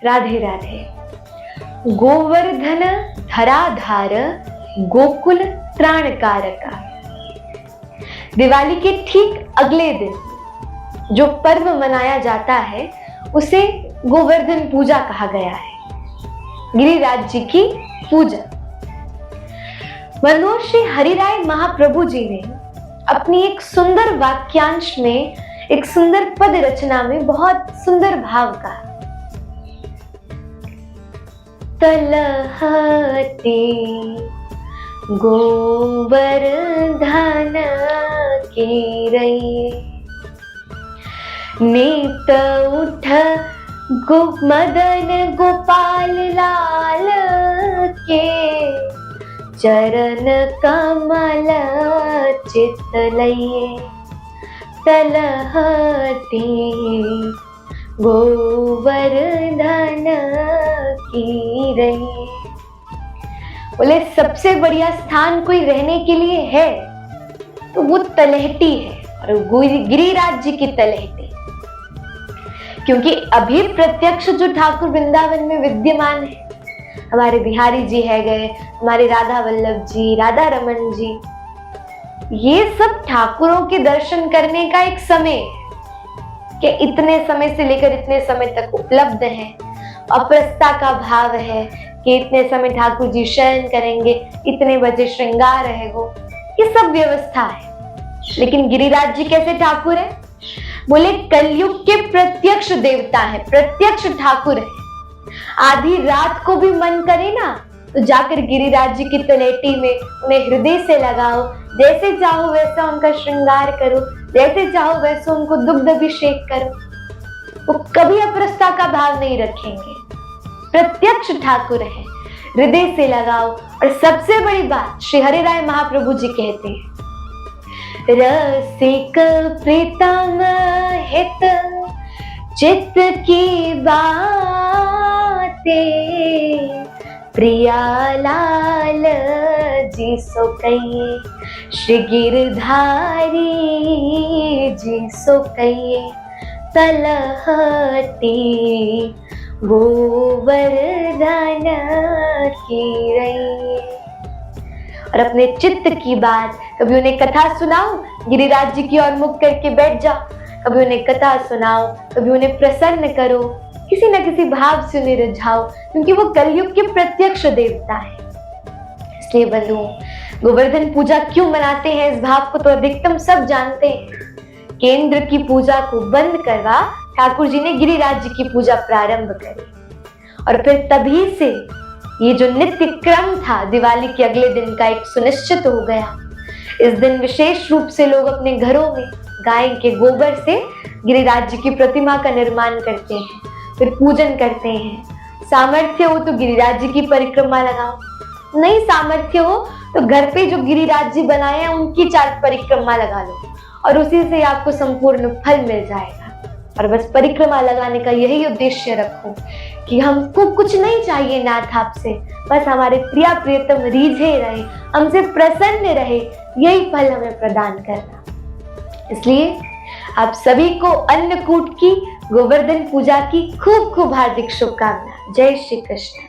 राधे राधे। गोवर्धन धराधार गोकुल त्राणकारका। दिवाली के ठीक अगले दिन जो पर्व मनाया जाता है उसे गोवर्धन पूजा कहा गया है, गिरिराज जी की पूजा। मनोहर श्री हरिराय महाप्रभु जी ने अपनी एक सुंदर वाक्यांश में, एक सुंदर पद रचना में बहुत सुंदर भाव कहा। तलहते गोवर्धन के रये, नेत उठ मदन गोपाल लाल के, चरण कमल चित लये। तलहते गोवर्धन की रये। बोले सबसे बढ़िया स्थान कोई रहने के लिए है तो वो तलहटी है, और गिरिराज जी की तलहटी, क्योंकि अभी प्रत्यक्ष जो ठाकुर वृंदावन में विद्यमान है, हमारे बिहारी जी है गए, हमारे राधा वल्लभ जी, राधा रमन जी, ये सब ठाकुरों के दर्शन करने का एक समय कि इतने समय से लेकर इतने समय तक उपलब्ध है। अपरसता का भाव है कि इतने समय ठाकुर जी शयन करेंगे, इतने बजे श्रृंगार रहेगा, ये सब व्यवस्था है। लेकिन गिरिराज जी कैसे ठाकुर है? बोले कलयुग के प्रत्यक्ष देवता है, प्रत्यक्ष ठाकुर है। आधी रात को भी मन करे ना तो जाकर गिरिराज जी की तलेटी में उन्हें हृदय से लगाओ, जैसे चाहो वैसा उनका श्रृंगार करो, जैसे चाहो वैसा उनको दुग्ध अभिषेक करो, वो कभी अपरसता का भाव नहीं रखेंगे। प्रत्यक्ष ठाकुर है, हृदय से लगाओ। और सबसे बड़ी बात श्री हरिराय महाप्रभु जी कहते हैं, रसिक प्रीतम हित चित्त की बातें, प्रिया लाल जी सो कहिए, श्री गिरधारी जी सो कहिए। तलहटी गोवर्धन की रये। और अपने चित्त की बात, कभी उन्हें कथा सुनाओ, गिरिराज जी की ओर मुख करके बैठ जाओ, कभी उन्हें कथा सुनाओ, कभी उन्हें प्रसन्न करो, किसी न किसी भाव से उन्हें रिझाओ, क्योंकि वो कलयुग के प्रत्यक्ष देवता है। इसलिए बंधु, गोवर्धन पूजा क्यों मनाते हैं, इस भाव को तो अधिकतम सब जानते हैं। केंद्र की पूजा को बंद करवा ठाकुर जी ने गिरिराज जी की पूजा प्रारंभ करी, और फिर तभी से ये जो नित्य क्रम था दिवाली के अगले दिन का एक सुनिश्चित हो गया। इस दिन विशेष रूप से लोग अपने घरों में गाय के गोबर से गिरिराज जी की प्रतिमा का निर्माण करते हैं, फिर पूजन करते हैं। सामर्थ्य हो तो गिरिराज जी की परिक्रमा लगाओ, नहीं सामर्थ्य हो तो घर पे जो गिरिराज जी बनाए हैं उनकी 4 परिक्रमा लगा लो, और उसी से आपको संपूर्ण फल मिल जाएगा। और बस परिक्रमा लगाने का यही उद्देश्य रखो कि हमको कुछ नहीं चाहिए नाथ आपसे, बस हमारे प्रिया प्रियतम रीझे रहे, हमसे प्रसन्न रहे, यही फल हमें प्रदान करना। इसलिए आप सभी को अन्नकूट की, गोवर्धन पूजा की खूब खूब हार्दिक शुभकामना। जय श्री कृष्ण।